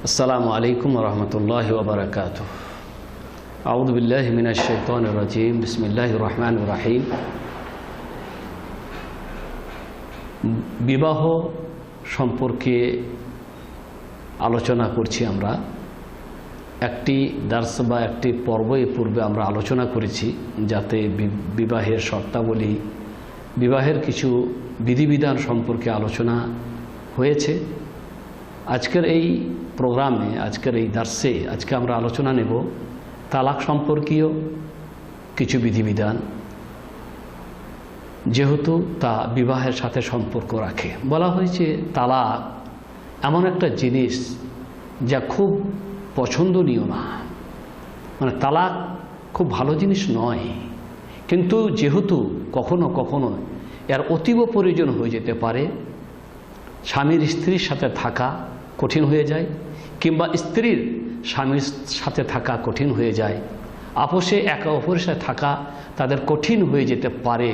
আসসালামু আলাইকুম রহমতুল্লাহি ওয়া বারাকাতুহু। আউযু বিল্লাহি মিনাশ শাইতানির রাজীম। বিসমিল্লাহির রহমানির রহিম। বিবাহ সম্পর্কে আলোচনা করছি আমরা। একটি দার্স বা একটি পর্বের পূর্বে আমরা আলোচনা করেছি, যাতে বিবাহের শর্তাবলী, বিবাহের কিছু বিধিবিধান সম্পর্কে আলোচনা হয়েছে। আজকের এই প্রোগ্রামে, আজকের এই দার্সে আজকে আমরা আলোচনা নেব তালাক সম্পর্কীয় কিছু বিধিবিধান, যেহেতু তা বিবাহের সাথে সম্পর্ক রাখে। বলা হয়েছে তালাক এমন একটা জিনিস যা খুব পছন্দনীয় না, মানে তালাক খুব ভালো জিনিস নয়, কিন্তু যেহেতু কখনো কখনো এর অতীব প্রয়োজন হয়ে যেতে পারে, স্বামীর স্ত্রীর সাথে থাকা কঠিন হয়ে যায়, কিংবা স্ত্রীর স্বামীর সাথে থাকা কঠিন হয়ে যায়, আপোষে একে অপরের সাথে থাকা তাদের কঠিন হয়ে যেতে পারে,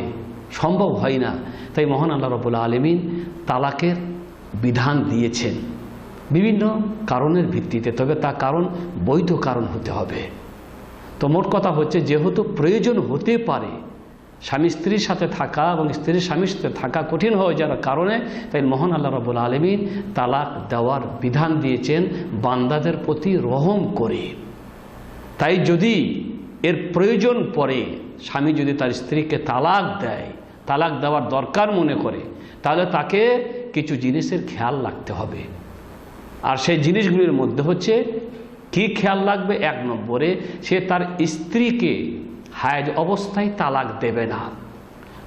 সম্ভব হয় না। তাই মহান আল্লাহ রাব্বুল আলামিন তালাকের বিধান দিয়েছেন বিভিন্ন কারণের ভিত্তিতে, তবে তা কারণ বৈধ কারণ হতে হবে। তো মোট কথা হচ্ছে, যেহেতু প্রয়োজন হতে পারে স্বামী স্ত্রীর সাথে থাকা এবং স্ত্রীর স্বামীর সাথে থাকা কঠিন হয়ে যাওয়ার কারণে, তাই মহান আল্লাহ রাব্বুল আলামিন তালাক দেওয়ার বিধান দিয়েছেন বান্দাদের প্রতি রহম করে। তাই যদি এর প্রয়োজন পড়ে, স্বামী যদি তার স্ত্রীকে তালাক দেয়, তালাক দেওয়ার দরকার মনে করে, তাহলে তাকে কিছু জিনিসের খেয়াল রাখতে হবে। আর সেই জিনিসগুলির মধ্যে হচ্ছে, কি খেয়াল রাখবে? এক নম্বরে, সে তার স্ত্রীকে হায়েজ অবস্থায় তালাক দেবে না।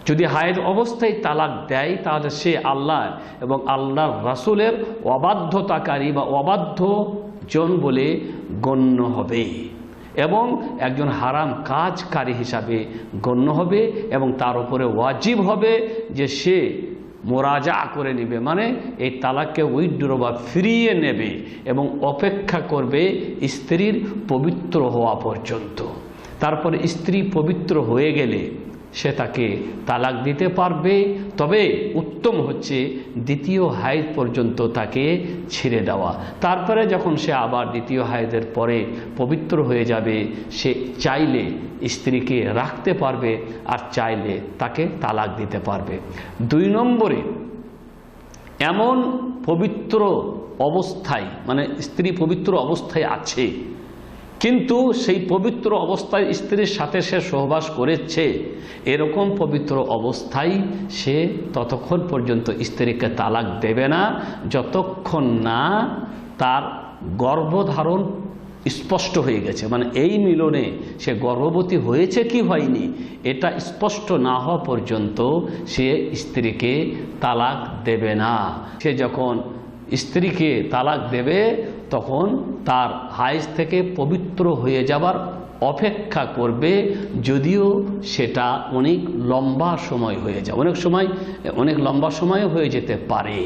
যদি হায়েজ অবস্থায় তালাক দেয়, তাহলে সে আল্লাহ এবং আল্লাহর রাসূলের অবাধ্যতাকারী বা অবাধ্য জন বলে গণ্য হবে এবং একজন হারাম কাজকারী হিসাবে গণ্য হবে, এবং তার উপরে ওয়াজিব হবে যে সে মোরাজা করে নেবে, মানে এই তালাককে উইথড্র বা ফিরিয়ে নেবে এবং অপেক্ষা করবে স্ত্রীর পবিত্র হওয়া পর্যন্ত। তারপরে স্ত্রী পবিত্র হয়ে গেলে সে তাকে তালাক দিতে পারবে। তবে উত্তম হচ্ছে দ্বিতীয় হায়েজ পর্যন্ত তাকে ছেড়ে দেওয়া। তারপরে যখন সে আবার দ্বিতীয় হায়েজের পরে পবিত্র হয়ে যাবে, সে চাইলে স্ত্রীকে রাখতে পারবে আর চাইলে তাকে তালাক দিতে পারবে। দুই নম্বরে, এমন পবিত্র অবস্থায়, মানে স্ত্রী পবিত্র অবস্থায় আছে, কিন্তু সেই পবিত্র অবস্থায় স্ত্রীর সাথে সে সহবাস করেছে, এরকম পবিত্র অবস্থায় সে ততক্ষণ পর্যন্ত স্ত্রীকে তালাক দেবে না যতক্ষণ না তার গর্ভধারণ স্পষ্ট হয়ে গেছে, মানে এই মিলনে সে গর্ভবতী হয়েছে কি হয়নি এটা স্পষ্ট না হওয়া পর্যন্ত সে স্ত্রীকে তালাক দেবে না। সে যখন স্ত্রীকে তালাক দেবে, তখন তার হায়েজ থেকে পবিত্র হয়ে যাবার অপেক্ষা করবে, যদিও সেটা অনেক লম্বা সময় হয়ে যায়। অনেক লম্বা সময়ও হয়ে যেতে পারে,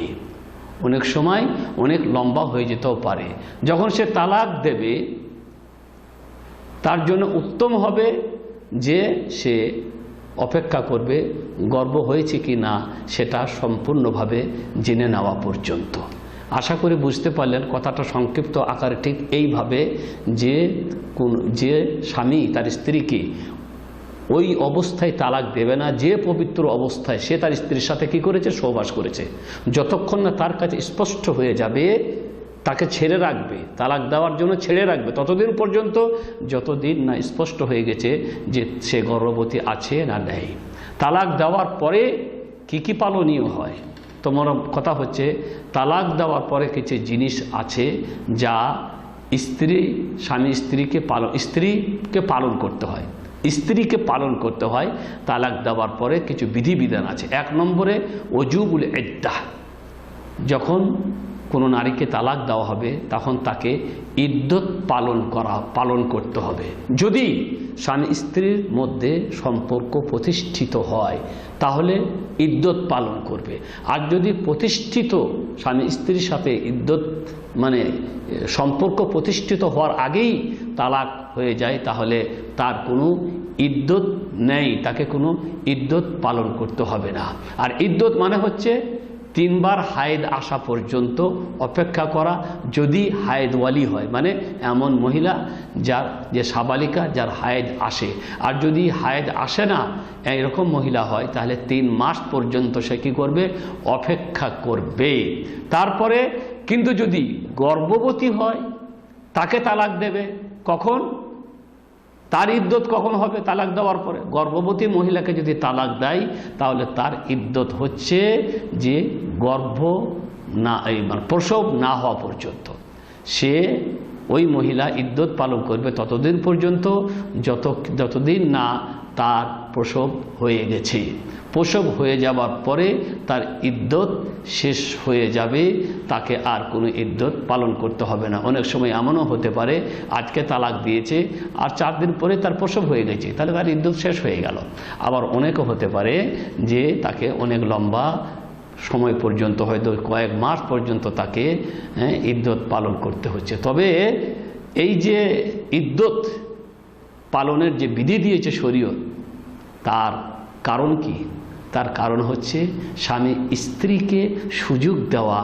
অনেক সময় অনেক লম্বা হয়ে যেতেও পারে। যখন সে তালাক দেবে, তার জন্য উত্তম হবে যে সে অপেক্ষা করবে গর্ভ হয়েছে কি না সেটা সম্পূর্ণভাবে জেনে নেওয়া পর্যন্ত। আশা করি বুঝতে পারলেন কথাটা সংক্ষিপ্ত আকারে ঠিক এইভাবে, যে স্বামী তার স্ত্রীকে ওই অবস্থায় তালাক দেবে না যে পবিত্র অবস্থায় সে তার স্ত্রীর সাথে কি করেছে, সহবাস করেছে। যতক্ষণ না তার কাছে স্পষ্ট হয়ে যাবে, তাকে ছেড়ে রাখবে, তালাক দেওয়ার জন্য ছেড়ে রাখবে ততদিন পর্যন্ত, যতদিন না স্পষ্ট হয়ে গেছে যে সে গর্ভবতী আছে না নেই। তালাক দেওয়ার পরে কি কি পালনীয় হয়? তোমার কথা হচ্ছে, তালাক দেওয়ার পরে কিছু জিনিস আছে যা স্বামী স্ত্রীকে পালন করতে হয়। স্ত্রীকে পালন করতে হয় তালাক দেওয়ার পরে কিছু বিধিবিধান আছে। এক নম্বরে, ওজুবুল ইদ্দাহ। যখন কোনো নারীকে তালাক দেওয়া হবে, তখন তাকে ইদ্যত পালন করতে হবে। যদি স্বামী স্ত্রীর মধ্যে সম্পর্ক প্রতিষ্ঠিত হয়, তাহলে ইদ্যত পালন করবে। আর যদি প্রতিষ্ঠিত স্বামী স্ত্রীর সাথে ইদ্যত, মানে সম্পর্ক প্রতিষ্ঠিত হওয়ার আগেই তালাক হয়ে যায়, তাহলে তার কোনো ইদ্যত নেই, তাকে কোনো ইদ্যত পালন করতে হবে না। আর ইদ্যত মানে হচ্ছে 3 বার হায়েদ আসা পর্যন্ত অপেক্ষা করা, যদি হায়েদওয়ালি হয়, মানে এমন মহিলা যার যে সাবালিকা যার হায়েদ আসে। আর যদি হায়েদ আসে না এরকম মহিলা হয় তাহলে 3 মাস পর্যন্ত সে কী করবে? অপেক্ষা করবে। তারপরে কিন্তু যদি গর্ভবতী হয় তাকে তালাক দেবে। কখন? তার ইদ্যত কখন হবে? তালাক দেওয়ার পরে। গর্ভবতী মহিলাকে যদি তালাক দেয় তাহলে তার ইদ্যত হচ্ছে যে গর্ভ না, মানে প্রসব না হওয়া পর্যন্ত। সে ওই মহিলা ইদ্যত পালন করবে ততদিন পর্যন্ত যতদিন না তার প্রসব হয়ে গেছে। প্রসব হয়ে যাওয়ার পরে তার ইদ্যত শেষ হয়ে যাবে, তাকে আর কোনো ইদ্যত পালন করতে হবে না। অনেক সময় এমনও হতে পারে আজকে তালাক দিয়েছে আর 4 দিন পরে তার প্রসব হয়ে গেছে, তাহলে তার ইদ্যত শেষ হয়ে গেল। আবার অনেকও হতে পারে যে তাকে অনেক লম্বা সময় পর্যন্ত, হয়তো কয়েক মাস পর্যন্ত তাকে ইদ্যত পালন করতে হচ্ছে। তবে এই যে ইদ্যত পালনের যে বিধি দিয়েছে শরীয়ত, তার কারণ কি? তার কারণ হচ্ছে স্বামী স্ত্রীকে সুযোগ দেওয়া,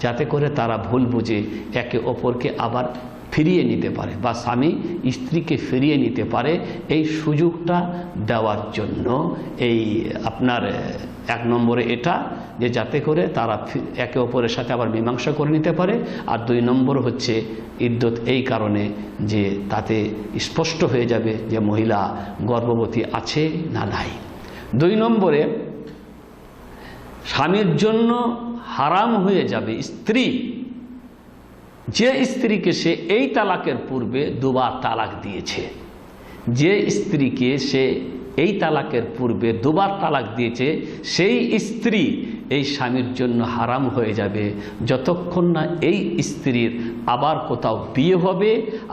যাতে করে তারা ভুল বুঝে একে অপরকে আবার ফিরিয়ে নিতে পারে, বা স্বামী স্ত্রীকে ফিরিয়ে নিতে পারে। এই সুযোগটা দেওয়ার জন্য এই আপনার 1 নম্বরে এটা, যে যাতে করে তারা একে অপরের সাথে আবার মীমাংসা করে নিতে পারে। আর 2 নম্বর হচ্ছে ইদ্যত এই কারণে যে তাতে স্পষ্ট হয়ে যাবে যে মহিলা গর্ভবতী আছে না নাই। 2 নম্বরে স্বামীর জন্য হারাম হয়ে যাবে স্ত্রী, যে স্ত্রীকে সে এই তালাকের পূর্বে 2 বার তালাক দিয়েছে। যে স্ত্রীকে সে এই তালাকের পূর্বে 2 বার তালাক দিয়েছে, সেই স্ত্রী এই স্বামীর জন্য হারাম হয়ে যাবে যতক্ষণ না এই স্ত্রীর আবার কোথাও বিয়ে হবে।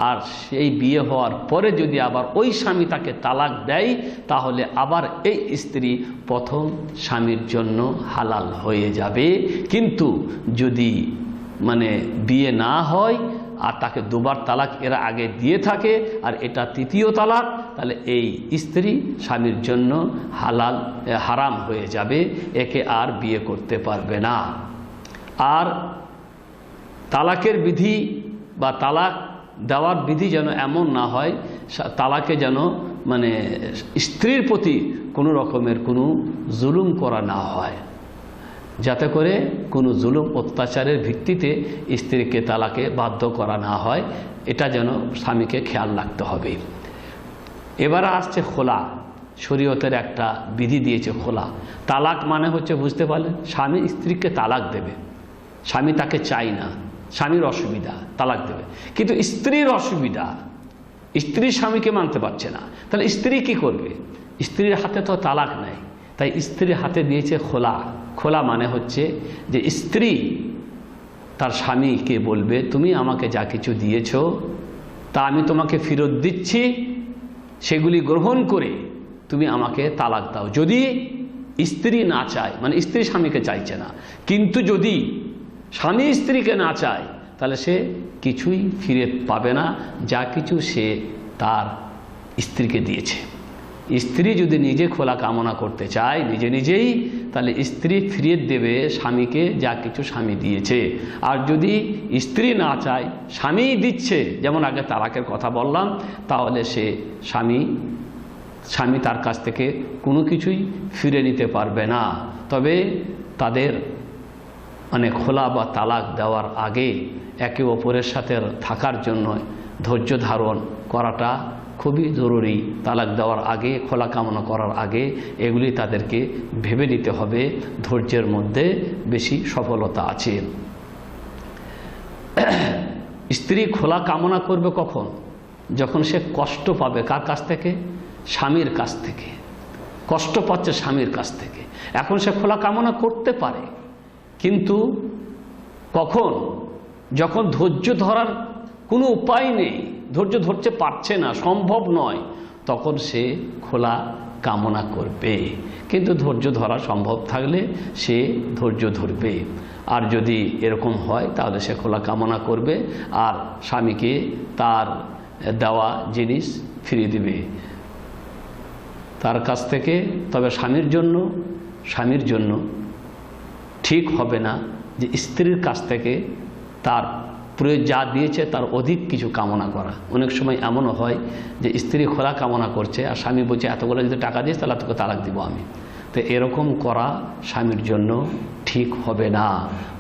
আর সেই বিয়ে হওয়ার পরে যদি আবার ওই স্বামী তাকে তালাক দেয় তাহলে আবার এই স্ত্রী প্রথম স্বামীর জন্য হালাল হয়ে যাবে। কিন্তু যদি মানে বিয়ে না হয় আর তাকে 2 বার তালাক এরা আগে দিয়ে থাকে আর এটা 3য় তালাক, তাহলে এই স্ত্রী স্বামীর জন্য হারাম হয়ে যাবে, একে আর বিয়ে করতে পারবে না। আর তালাকের বিধি বা তালাক দেওয়ার বিধি যেন এমন না হয়, তালাকে যেন মানে স্ত্রীর প্রতি কোনো রকমের কোনো জুলুম করা না হয়, যাতে করে কোনো জুলুম অত্যাচারের ভিত্তিতে স্ত্রীকে তালাকে বাধ্য করা না হয়, এটা যেন স্বামীকে খেয়াল রাখতে হবে। এবারে আসছে খোলা। শরীয়তের একটা বিধি দিয়েছে খোলা। তালাক মানে হচ্ছে, বুঝতে পারলেন, স্বামী স্ত্রীকে তালাক দেবে। স্বামী তাকে চাই না, স্বামীর অসুবিধা, তালাক দেবে। কিন্তু স্ত্রীর অসুবিধা, স্ত্রী স্বামীকে মানতে পারছে না, তাহলে স্ত্রী কি করবে? স্ত্রীর হাতে তো তালাক নাই, তাই স্ত্রীর হাতে দিয়েছে খোলা। খোলা মানে হচ্ছে যে স্ত্রী তার স্বামীকে বলবে, তুমি আমাকে যা কিছু দিয়েছ তা আমি তোমাকে ফেরত দিচ্ছি, সেগুলি গ্রহণ করে তুমি আমাকে তালাক দাও। যদি স্ত্রী না চায়, মানে স্ত্রী স্বামীকে চাইছে না, কিন্তু যদি স্বামী স্ত্রীকে না চায় তাহলে সে কিছুই ফিরে পাবে না যা কিছু সে তার স্ত্রীকে দিয়েছে। স্ত্রী যদি নিজে খোলা কামনা করতে চায় নিজে নিজেই, তাহলে স্ত্রী ফিরিয়ে দেবে স্বামীকে যা কিছু স্বামী দিয়েছে। আর যদি স্ত্রী না চায়, স্বামী দিচ্ছে, যেমন আগে তালাকের কথা বললাম, তাহলে সে স্বামী তার কাছ থেকে কোনো কিছুই ফিরে নিতে পারবে না। তবে তাদের মানে খোলা বা তালাক দেওয়ার আগে একে অপরের সাথে থাকার জন্য ধৈর্য ধারণ করাটা খুবই জরুরি। তালাক দেওয়ার আগে, খোলা কামনা করার আগে এগুলি তাদেরকে ভেবে নিতে হবে। ধৈর্যের মধ্যে বেশি সফলতা আছে। স্ত্রী খোলা কামনা করবে কখন? যখন সে কষ্ট পাবে। কার কাছ থেকে? স্বামীর কাছ থেকে। কষ্ট পাচ্ছে স্বামীর কাছ থেকে। এখন সে খোলা কামনা করতে পারে, কিন্তু কখন? যখন ধৈর্য ধরার কোনো উপায় নেই, ধৈর্য ধরতে পারছে না, সম্ভব নয়, তখন সে খোলা কামনা করবে। কিন্তু ধৈর্য ধরা সম্ভব থাকলে সে ধৈর্য ধরবে। আর যদি এরকম হয় তাহলে সে খোলা কামনা করবে আর স্বামীকে তার দেওয়া জিনিস ফিরিয়ে দিবে তার কাছ থেকে। তবে স্বামীর জন্য ঠিক হবে না যে স্ত্রীর কাছ থেকে তার প্রয়োজন যা দিয়েছে তার অধিক কিছু কামনা করা। অনেক সময় এমনও হয় যে স্ত্রী খোলা কামনা করছে আর স্বামী বলছে এতগুলো যদি টাকা দিস তাহলে তোকে তালাক দিব আমি। তো এরকম করা স্বামীর জন্য ঠিক হবে না,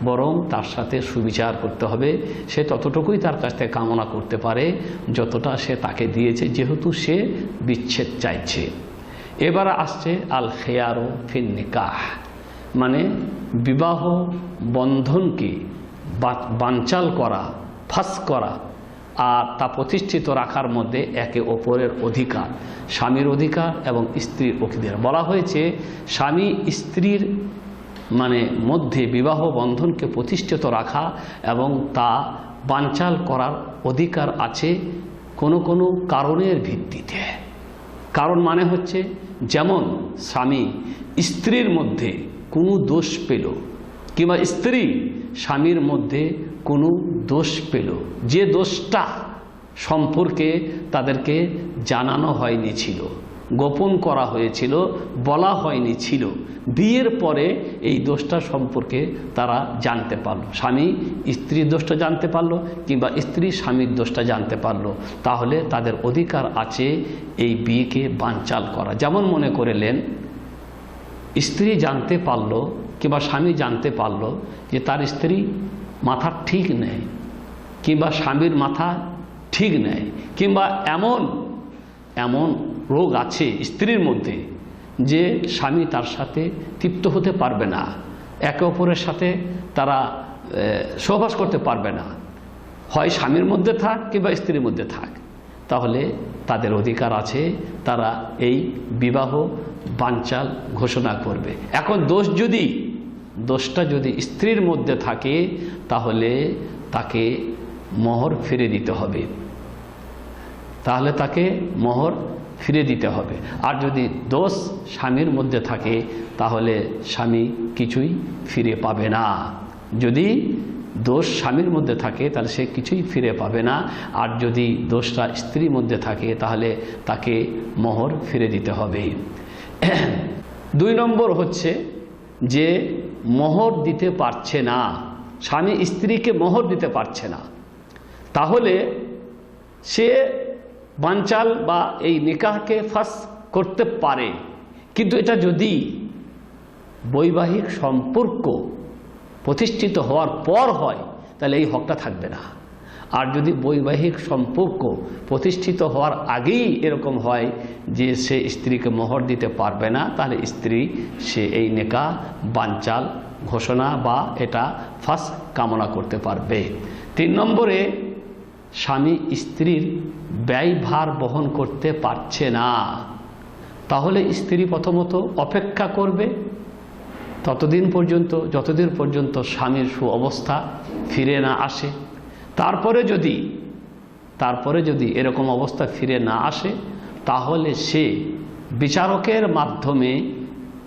বরং তার সাথে সুবিচার করতে হবে। সে ততটুকুই তার কাছ থেকে কামনা করতে পারে যতটা সে তাকে দিয়েছে, যেহেতু সে বিচ্ছেদ চাইছে। এবার আসছে আল খেয়ারো ফিন নিকাহ, মানে বিবাহ বন্ধনকে বানচাল করা, ফাঁস করা আর তা প্রতিষ্ঠিত রাখার মধ্যে একে অপরের অধিকার, স্বামীর অধিকার এবং স্ত্রীর অধিকার। বলা হয়েছে স্বামী স্ত্রীর মানে মধ্যে বিবাহ বন্ধনকে প্রতিষ্ঠিত রাখা এবং তা বানচাল করার অধিকার আছে কোনো কোনো কারণের ভিত্তিতে। কারণ মানে হচ্ছে, যেমন স্বামী স্ত্রীর মধ্যে কোনো দোষ পেল কিংবা স্ত্রী স্বামীর মধ্যে কোনো দোষ পেল, যে দোষটা সম্পর্কে তাদেরকে জানানো হয়নি ছিল, গোপন করা হয়েছিল, বলা হয়নি ছিল, বিয়ের পরে এই দোষটা সম্পর্কে তারা জানতে পারলো, স্বামী স্ত্রীর দোষটা জানতে পারলো কিংবা স্ত্রী স্বামীর দোষটা জানতে পারলো, তাহলে তাদের অধিকার আছে এই বিয়েকে বানচাল করা। যেমন মনে করলেন স্ত্রী জানতে পারলো কিংবা স্বামী জানতে পারলো যে তার স্ত্রী মাথা ঠিক নেই কিংবা স্বামীর মাথা ঠিক নেই কিংবা এমন এমন রোগ আছে স্ত্রীর মধ্যে যে স্বামী তার সাথে তৃপ্ত হতে পারবে না, একে অপরের সাথে তারা সহবাস করতে পারবে না, হয় স্বামীর মধ্যে থাক কিংবা স্ত্রীর মধ্যে থাক, তাহলে তাদের অধিকার আছে তারা এই বিবাহ বানচাল ঘোষণা করবে। এখন দোষটা যদি স্ত্রীর মধ্যে থাকে তাহলে তাকে মোহর ফিরে দিতে হবে, আর যদি দোষ স্বামীর মধ্যে থাকে তাহলে স্বামী কিছুই ফিরে পাবে না। যদি দোষ স্বামীর মধ্যে থাকে তাহলে সে কিছুই ফিরে পাবে না, আর যদি দোষটা স্ত্রীর মধ্যে থাকে তাহলে তাকে মোহর ফিরে দিতে হবে। 2 নম্বর হচ্ছে যে মোহর দিতে পারছে না, স্বামী স্ত্রীকে মোহর দিতে পারছে না, তাহলে সে বানচাল বা এই নিকাহকে ফাঁস করতে পারে, কিন্তু এটা যদি বৈবাহিক সম্পর্ক প্রতিষ্ঠিত হওয়ার পর হয় তাহলে এই হকটা থাকবে না। আর যদি বৈবাহিক সম্পর্ক প্রতিষ্ঠিত হওয়ার আগেই এরকম হয় যে সে স্ত্রীকে মোহর দিতে পারবে না, তাহলে স্ত্রী সে এই নিকাহ বানচাল ঘোষণা বা এটা ফাঁস কামনা করতে পারবে। 3 নম্বরে স্বামী স্ত্রীর ব্যয়ভার বহন করতে পারছে না, তাহলে স্ত্রী প্রথমত অপেক্ষা করবে ততদিন পর্যন্ত যতদিন পর্যন্ত স্বামীর সুঅবস্থা ফিরে না আসে। তারপরে যদি এরকম অবস্থা ফিরে না আসে তাহলে সে বিচারকের মাধ্যমে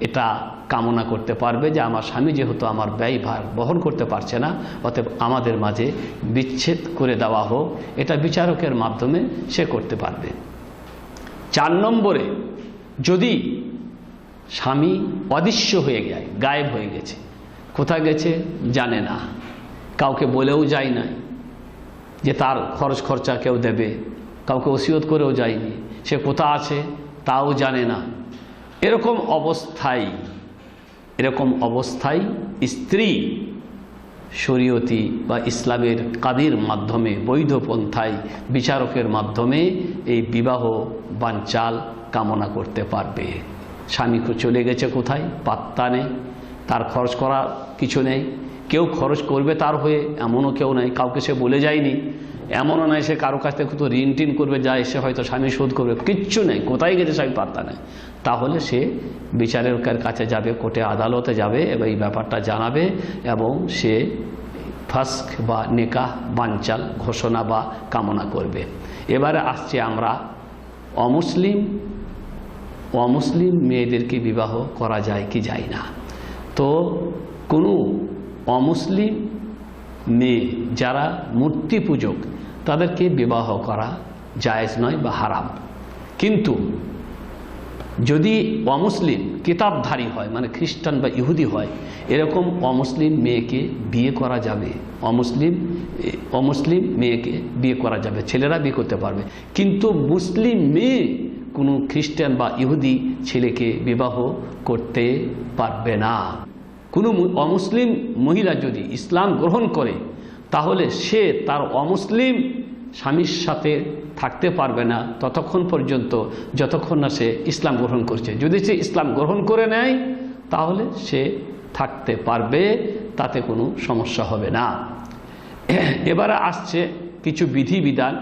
এটা কামনা করতে পারবে যে আমার স্বামী যেহেতু আমার ব্যয়ভার বহন করতে পারছে না, অতএব আমাদের মাঝে বিচ্ছেদ করে দেওয়া হোক, এটা বিচারকের মাধ্যমে সে করতে পারবে। 4 নম্বরে যদি স্বামী অদৃশ্য হয়ে যায়, গায়েব হয়ে গেছে, কোথায় গেছে জানে না, কাউকে বলেও যায় না যে তার খরচ খরচা কেউ দেবে, কাউকে ওসিয়ত করেও যায়নি, সে কোথায় আছে তাও জানে না, এরকম অবস্থায় স্ত্রী শরীয়তি বা ইসলামের কাদির মাধ্যমে বৈধ পন্থায় বিচারকের মাধ্যমে এই বিবাহ বানচাল কামনা করতে পারবে। স্বামী চলে গেছে কোথায় পাত্তা নেই, তার খরচ করার কিছু নেই, কেউ খরচ করবে তার হয়ে এমনও কেউ নাই, কাউকে সে বলে যায়নি, এমনও নয় সে কারো কাছ থেকে কত ঋণ টিন করবে যা এসে হয়তো স্বামী শোধ করবে, কিচ্ছু নেই, কোথায় গেছে স্বামী পাত্তা নেই, তাহলে সে বিচারকের কাছে যাবে, কোর্টে আদালতে যাবে এবং এই ব্যাপারটা জানাবে এবং সে ফাস্ক বা নিকাহ বানচাল ঘোষণা বা কামনা করবে। এবারে আসছে আমরা অমুসলিম মেয়েদেরকে বিবাহ করা যায় কি যায় না। তো কোনো অমুসলিম মেয়ে যারা মূর্তি পূজক তাদেরকে বিবাহ করা জায়েজ নয় বা হারাম, কিন্তু যদি অমুসলিম কিতাবধারী হয়, মানে খ্রিস্টান বা ইহুদি হয়, এরকম অমুসলিম মেয়েকে বিয়ে করা যাবে। অমুসলিম মেয়েকে বিয়ে করা যাবে, ছেলেরা বিয়ে করতে পারবে। কিন্তু মুসলিম মেয়ে কোনো খ্রিস্টান বা ইহুদি ছেলেকে বিবাহ করতে পারবে না। কোনো অমুসলিম মহিলা যদি ইসলাম গ্রহণ করে, তাহলে সে তার অমুসলিম স্বামীর সাথে থাকতে পারবে না ততক্ষণ পর্যন্ত যতক্ষণ না সে ইসলাম গ্রহণ করছে। যদি সে ইসলাম গ্রহণ করে নেয় তাহলে সে থাকতে পারবে, তাতে কোনো সমস্যা হবে না। এবারে আসছে কিছু বিধিবিধান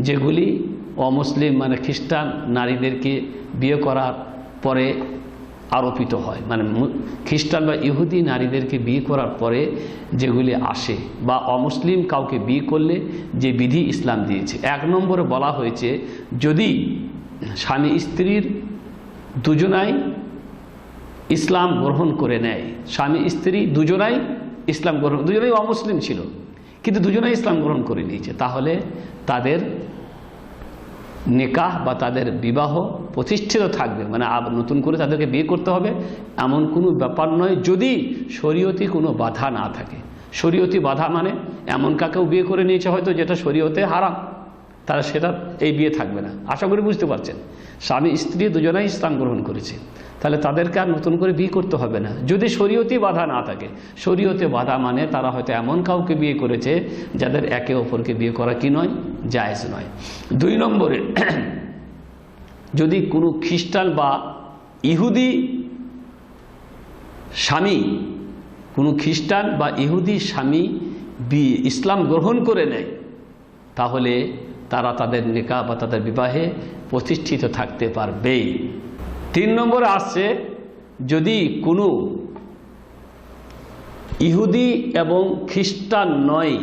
যেগুলি অমুসলিম মানে খ্রিস্টান নারীদেরকে বিয়ে করার পরে আরোপিত হয়, মানে খ্রিস্টান বা ইহুদি নারীদেরকে বিয়ে করার পরে যেগুলি আসে, বা অমুসলিম কাউকে বিয়ে করলে যে বিধি ইসলাম দিয়েছে। 1 নম্বরে বলা হয়েছে, যদি স্বামী স্ত্রীর দুজনাই ইসলাম গ্রহণ করে নেয়, স্বামী স্ত্রী দুজনাই ইসলাম গ্রহণ, দুজনেই অমুসলিম ছিল কিন্তু দুজনেই ইসলাম গ্রহণ করে নিয়েছে, তাহলে তাদের নিকাহ বা তাদের বিবাহ প্রতিষ্ঠিত থাকবে। মানে নতুন করে তাদেরকে বিয়ে করতে হবে এমন কোনো ব্যাপার নয়, যদি শরীয়তি কোনো বাধা না থাকে। শরীয়তি বাধা মানে এমন কাকেও বিয়ে করে নিয়েছে হয়তো যেটা শরীয়তে হারাম, তারা সেটা এই বিয়ে থাকবে না। আশা করি বুঝতে পারছেন। স্বামী স্ত্রী দুজনেই ইসলাম গ্রহণ করেছে, তাহলে তাদেরকে আর নতুন করে বিয়ে করতে হবে না, যদি শরীয়তি বাধা না থাকে। শরীয়তে বাধা মানে তারা হয়তো এমন কাউকে বিয়ে করেছে যাদের একে অপরকে বিয়ে করা কি নয়, জায়েজ নয়। 2 নম্বরে, যদি কোনো খ্রিস্টান বা ইহুদি স্বামী, কোনো খ্রিস্টান বা ইহুদি স্বামী ইসলাম গ্রহণ করে নেয়, তাহলে তারা তাদের নিকাহ বা তাদের বিবাহে প্রতিষ্ঠিত থাকতে পারবে। 3 নম্বরে আসছে, যদি কোনো ইহুদি এবং খ্রিস্টান নয়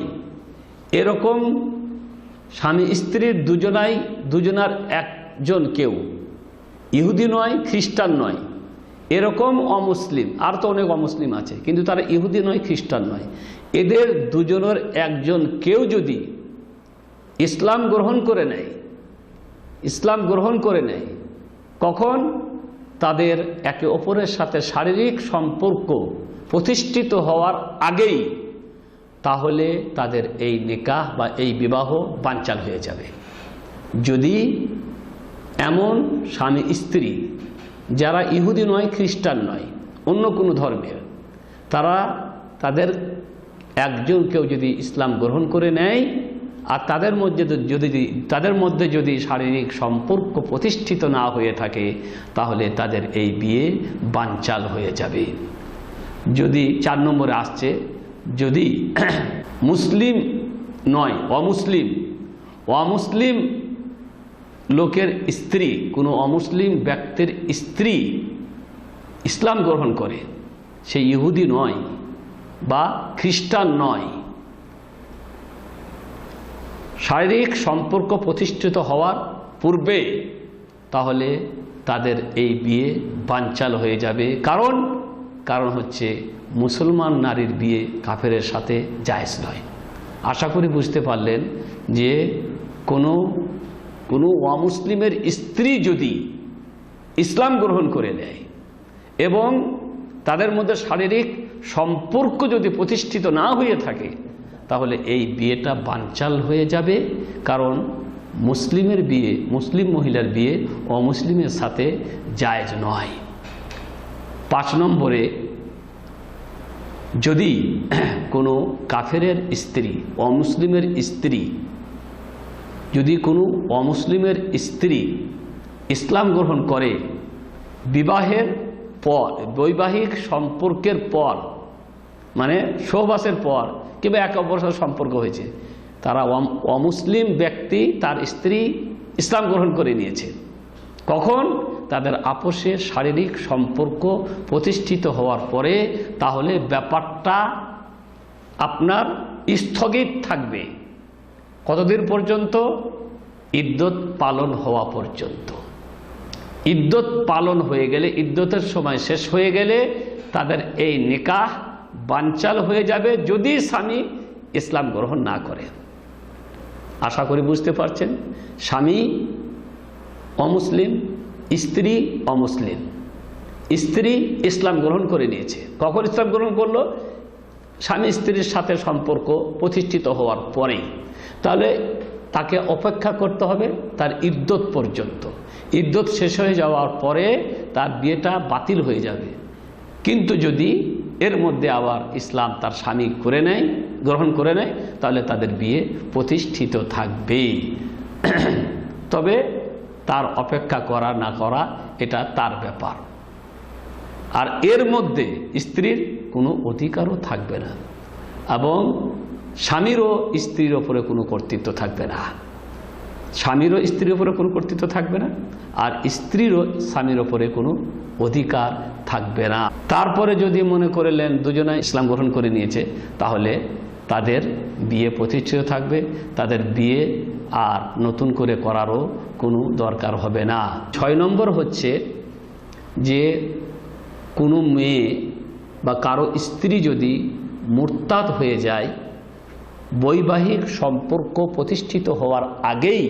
এরকম স্বামী স্ত্রীর দুজনার একজন কেউ ইহুদি নয় খ্রিস্টান নয় এরকম অমুসলিম, আর তো অনেক অমুসলিম আছে কিন্তু তারা ইহুদি নয় খ্রিস্টান নয়, এদের দুজনের একজন কেউ যদি ইসলাম গ্রহণ করে নেয়, কখন? তাদের একে অপরের সাথে শারীরিক সম্পর্ক প্রতিষ্ঠিত হওয়ার আগেই, তাহলে তাদের এই নিকাহ বা এই বিবাহ বানচাল হয়ে যাবে। যদি এমন স্বামী স্ত্রী যারা ইহুদি নয় খ্রিস্টান নয় অন্য কোনো ধর্মের, তাদের একজন কেউ যদি ইসলাম গ্রহণ করে নেয় আর তাদের মধ্যে যদি শারীরিক সম্পর্ক প্রতিষ্ঠিত না হয়ে থাকে, তাহলে তাদের এই বিয়ে বানচাল হয়ে যাবে। যদি 4 নম্বরে আসছে, যদি মুসলিম নয় অমুসলিম লোকের স্ত্রী, কোনো অমুসলিম ব্যক্তির স্ত্রী ইসলাম গ্রহণ করে, সে ইহুদি নয় বা খ্রিস্টান নয়, শারীরিক সম্পর্ক প্রতিষ্ঠিত হওয়ার পূর্বে, তাহলে তাদের এই বিয়ে বানচাল হয়ে যাবে। কারণ হচ্ছে মুসলমান নারীর বিয়ে কাফেরের সাথে জায়েজ নয়। আশা করি বুঝতে পারলেন যে কোনো অমুসলিমের স্ত্রী যদি ইসলাম গ্রহণ করে নেয় এবং তাদের মধ্যে শারীরিক সম্পর্ক যদি প্রতিষ্ঠিত না হয়ে থাকে, তাহলে এই বিয়েটা বানচাল হয়ে যাবে। কারণ মুসলিমের বিয়ে, মুসলিম মহিলার বিয়ে অমুসলিমের সাথে জায়েজ নয়। 5 নম্বরে, যদি কোনো কাফেরের স্ত্রী, অমুসলিমের স্ত্রী, যদি কোনো অমুসলিমের স্ত্রী ইসলাম গ্রহণ করে বিবাহের পর, বৈবাহিক সম্পর্কের পর, মানে সহবাসের পর কিংবা একে অপরের সাথে সম্পর্ক হয়েছে, তারা অমুসলিম ব্যক্তি তার স্ত্রী ইসলাম গ্রহণ করে নিয়েছে, কখন? তাদের আপোষে শারীরিক সম্পর্ক প্রতিষ্ঠিত হওয়ার পরে, তাহলে ব্যাপারটা আপনার স্থগিত থাকবে। কতদিন পর্যন্ত? ইদ্যত পালন হওয়া পর্যন্ত। ইদ্যত পালন হয়ে গেলে, ইদ্যতের সময় শেষ হয়ে গেলে তাদের এই নিকাহ বানচাল হয়ে যাবে, যদি স্বামী ইসলাম গ্রহণ না করে। আশা করি বুঝতে পারছেন। স্বামী অমুসলিম, স্ত্রী অমুসলিম, স্ত্রী ইসলাম গ্রহণ করে নিয়েছে। কখন ইসলাম গ্রহণ করলো? স্বামী স্ত্রীর সাথে সম্পর্ক প্রতিষ্ঠিত হওয়ার পরেই। তাহলে তাকে অপেক্ষা করতে হবে তার ইদ্যত পর্যন্ত। ইদ্যত শেষ হয়ে যাওয়ার পরে তার বিয়েটা বাতিল হয়ে যাবে। কিন্তু যদি এর মধ্যে আবার ইসলাম তার স্বামী গ্রহণ করে নেয়, তাহলে তাদের বিয়ে প্রতিষ্ঠিত থাকবে। তবে তার অপেক্ষা করা না করা এটা তার ব্যাপার। আর এর মধ্যে স্ত্রীর কোনো অধিকারও থাকবে না, এবং স্বামীরও স্ত্রীর ওপরে কোনো কর্তৃত্ব থাকবে না। স্বামীরও স্ত্রীর ওপরে কোনো কর্তৃত্ব থাকবে না, আর স্ত্রীরও স্বামীর ওপরে কোনো অধিকার থাকবে না। তারপরে যদি মনে করলেন দুজনে ইসলাম গ্রহণ করে নিয়েছে, তাহলে তাদের বিয়ে প্রতিষ্ঠিত থাকবে, তাদের বিয়ে আর নতুন করে করারও কোনো দরকার হবে না। 6 নম্বর হচ্ছে যে কোনো মেয়ে বা কারো স্ত্রী যদি মুরতাদ হয়ে যায়, বৈবাহিক সম্পর্ক প্রতিষ্ঠিত হওয়ার আগেই,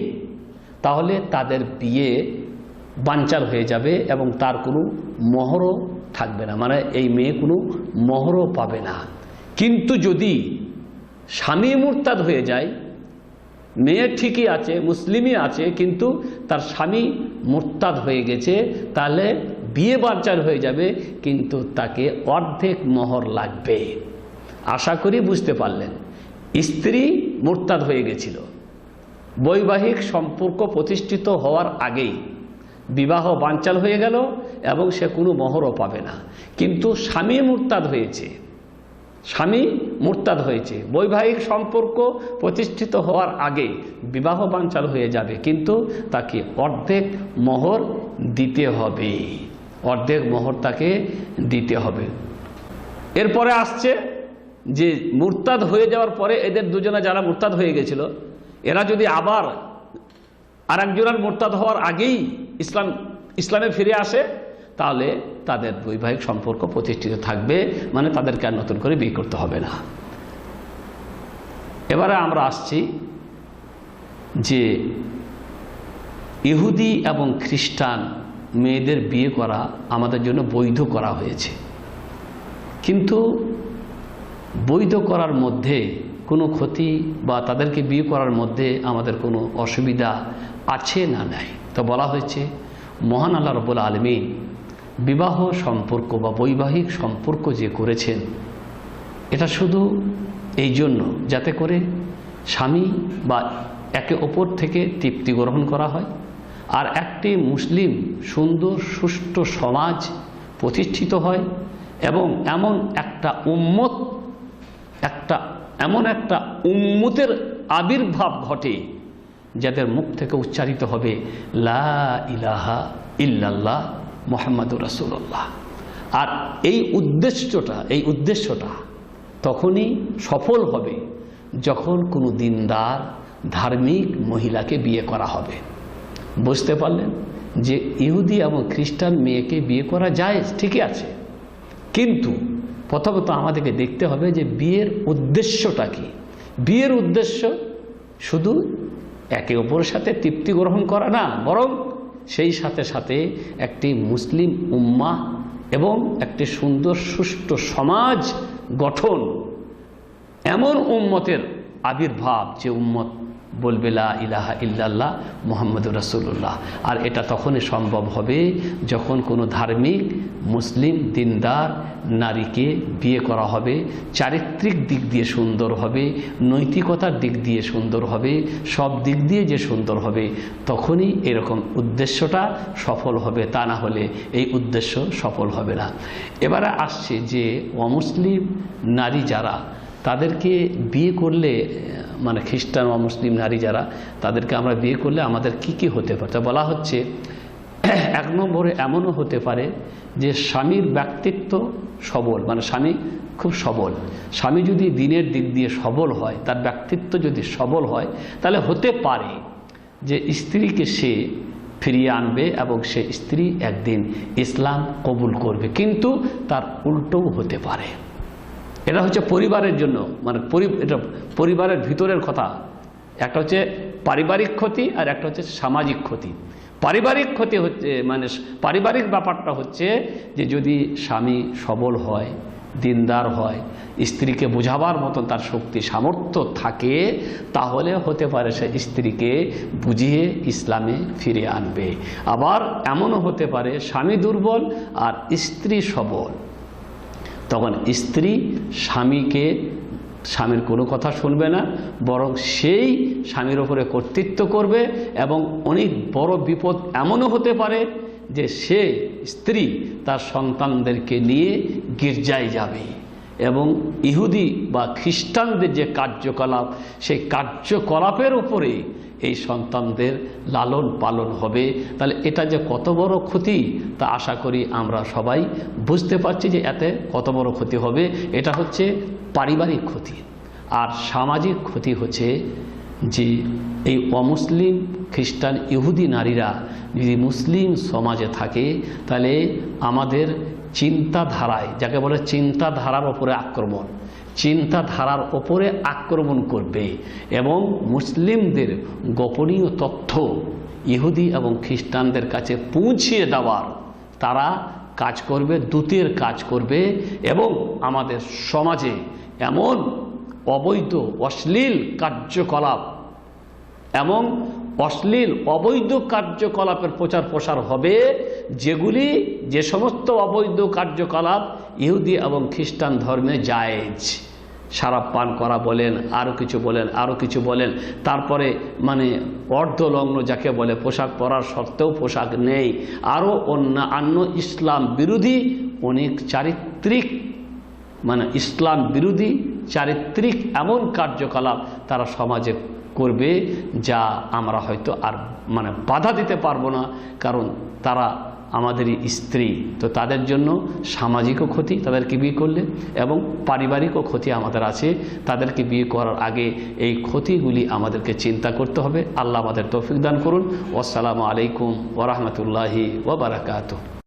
তাহলে তাদের বিয়ে বানচাল হয়ে যাবে এবং তার কোনো মোহরও থাকবে না, মানে এই মেয়ে কোনো মোহরও পাবে না। কিন্তু যদি স্বামী মুরতাদ হয়ে যায়, মেয়ে ঠিকই আছে, মুসলিমই আছে, কিন্তু তার স্বামী মুরতাদ হয়ে গেছে, তাহলে বিয়ে বানচাল হয়ে যাবে, কিন্তু তাকে অর্ধেক মোহর লাগবে। আশা করি বুঝতে পারলেন। স্ত্রী মুরতাদ হয়ে গেছিল, বৈবাহিক সম্পর্ক প্রতিষ্ঠিত হওয়ার আগেই বিবাহ বানচাল হয়ে গেল এবং সে কোনো মোহরও পাবে না। কিন্তু স্বামী মুরতাদ হয়েছে, বৈবাহিক সম্পর্ক প্রতিষ্ঠিত হওয়ার আগে বিবাহ বানচাল হয়ে যাবে, কিন্তু তাকে অর্ধেক মোহর দিতে হবে, অর্ধেক মোহর তাকে দিতে হবে। এরপরে আসছে যে মুরতাদ হয়ে যাওয়ার পরে এদের দুজনে যারা মুরতাদ হয়ে গেছিল, এরা যদি আবার আরেকজনের মুরতাদ হওয়ার আগেই ইসলামে ফিরে আসে, তাহলে তাদের বৈবাহিক সম্পর্ক প্রতিষ্ঠিত থাকবে, মানে তাদেরকে আর নতুন করে বিয়ে করতে হবে না। এবারে আমরা আসছি যে ইহুদি এবং খ্রিস্টান মেয়েদের বিয়ে করা আমাদের জন্য বৈধ করা হয়েছে, কিন্তু বৈধ করার মধ্যে কোনো ক্ষতি বা তাদেরকে বিয়ে করার মধ্যে আমাদের কোনো অসুবিধা আছে না নাই? তো বলা হয়েছে মহান আল্লাহ রাব্বুল আলামিন বিবাহ সম্পর্ক বা বৈবাহিক সম্পর্ক যে করেছেন, এটা শুধু এই জন্য যাতে করে স্বামী বা একে অপর থেকে তৃপ্তি গ্রহণ করা হয়, আর একটি মুসলিম সুন্দর সুষ্ঠু সমাজ প্রতিষ্ঠিত হয়, এবং এমন একটা উম্মতের আবির্ভাব ঘটে যাদের মুখ থেকে উচ্চারিত হবে লা ইলাহা ইল্লাল্লাহ মুহাম্মাদুর রাসূলুল্লাহ। আর এই উদ্দেশ্যটা তখনই সফল হবে যখন কোনো দিনদার ধার্মিক মহিলাকে বিয়ে করা হবে। বুঝতে পারলেন যে ইহুদি এবং খ্রিস্টান মেয়েকে বিয়ে করা যায়, ঠিকই আছে, কিন্তু প্রথমত আমাদেরকে দেখতে হবে যে বিয়ের উদ্দেশ্যটা কি। বিয়ের উদ্দেশ্য শুধু একে অপরের সাথে তৃপ্তি গ্রহণ করা না, বরং সেই সাথে সাথে একটি মুসলিম উম্মাহ এবং একটি সুন্দর সুষ্ঠু সমাজ গঠন, এমন উম্মতের আবির্ভাব যে উম্মত বলবে লা ইলাহা ইল্লাল্লাহ মুহাম্মাদুর রাসূলুল্লাহ। আর এটা তখনই সম্ভব হবে যখন কোনো ধার্মিক মুসলিম দিনদার নারীকে বিয়ে করা হবে, চারিত্রিক দিক দিয়ে সুন্দর হবে, নৈতিকতার দিক দিয়ে সুন্দর হবে, সব দিক দিয়ে যে সুন্দর হবে, তখনই এরকম উদ্দেশ্যটা সফল হবে, তা না হলে এই উদ্দেশ্য সফল হবে না। এবারে আসছে যে অমুসলিম নারী যারা, তাদেরকে বিয়ে করলে, মানে খ্রিস্টান অমুসলিম নারী যারা, তাদেরকে আমরা বিয়ে করলে আমাদের কি কি হতে পারে? তা বলা হচ্ছে 1 নম্বরে এমনও হতে পারে যে স্বামীর ব্যক্তিত্ব সবল, মানে স্বামী খুব সবল। স্বামী যদি দিনের দিক দিয়ে সবল হয়, তার ব্যক্তিত্ব যদি সবল হয়, তাহলে হতে পারে যে স্ত্রীকে সে ফিরিয়ে আনবে এবং সে স্ত্রী একদিন ইসলাম কবুল করবে। কিন্তু তার উল্টোও হতে পারে। এটা হচ্ছে পরিবারের জন্য, মানে এটা পরিবারের ভিতরের কথা। একটা হচ্ছে পারিবারিক ক্ষতি আর একটা হচ্ছে সামাজিক ক্ষতি। পারিবারিক ক্ষতি হচ্ছে, মানে পারিবারিক ব্যাপারটা হচ্ছে যে যদি স্বামী সবল হয়, দিনদার হয়, স্ত্রীকে বোঝাবার মতন তার শক্তি সামর্থ্য থাকে, তাহলে হতে পারে সে স্ত্রীকে বুঝিয়ে ইসলামে ফিরিয়ে আনবে। আবার এমনও হতে পারে স্বামী দুর্বল আর স্ত্রী সবল, তখন স্ত্রী স্বামীর কোনো কথা শুনবে না, বরং সেই স্বামীর ওপরে কর্তৃত্ব করবে। এবং অনেক বড় বিপদ এমনও হতে পারে যে সে স্ত্রী তার সন্তানদেরকে নিয়ে গির্জায় যাবে এবং ইহুদি বা খ্রিস্টানদের যে কার্যকলাপ, সেই কার্যকলাপের উপরে এই সন্তানদের লালন পালন হবে। তাহলে এটা যে কত বড় ক্ষতি তা আশা করি আমরা সবাই বুঝতে পারছি যে এতে কত বড় ক্ষতি হবে। এটা হচ্ছে পারিবারিক ক্ষতি। আর সামাজিক ক্ষতি হচ্ছে যে এই অমুসলিম খ্রিস্টান ইহুদি নারীরা যদি মুসলিম সমাজে থাকে, তাহলে আমাদের চিন্তাধারায়, যাকে বলে চিন্তাধারার ওপরে আক্রমণ, চিন্তাধারার ওপরে আক্রমণ করবে এবং মুসলিমদের গোপনীয় তথ্য ইহুদি এবং খ্রিস্টানদের কাছে পৌঁছিয়ে দেওয়ার তারা কাজ করবে, দূতের কাজ করবে। এবং আমাদের সমাজে এমন অবৈধ অশ্লীল কার্যকলাপ, এমন অশ্লীল অবৈধ কার্যকলাপের প্রচার প্রসার হবে, যে সমস্ত অবৈধ কার্যকলাপ ইহুদি এবং খ্রিস্টান ধর্মে জায়েজ। শরাব পান করা বলেন, আরও কিছু বলেন, তারপরে মানে অর্ধলগ্ন যাকে বলে, পোশাক পরার সত্ত্বেও পোশাক নেই, আরও অন্যান্য ইসলাম বিরোধী অনেক ইসলাম বিরোধী চারিত্রিক এমন কার্যকলাপ তারা সমাজে করবে, যা আমরা হয়তো আর বাধা দিতে পারবো না, কারণ তারা আমাদেরই স্ত্রী। তো তাদের জন্য সামাজিকও ক্ষতি তাদেরকে বিয়ে করলে, এবং পারিবারিকও ক্ষতি আমাদের আছে। তাদেরকে বিয়ে করার আগে এই ক্ষতিগুলি আমাদেরকে চিন্তা করতে হবে। আল্লাহ আমাদের তৌফিক দান করুন। আসসালামু আলাইকুম ওয়া রাহমাতুল্লাহি ওয়া বারাকাতুহু।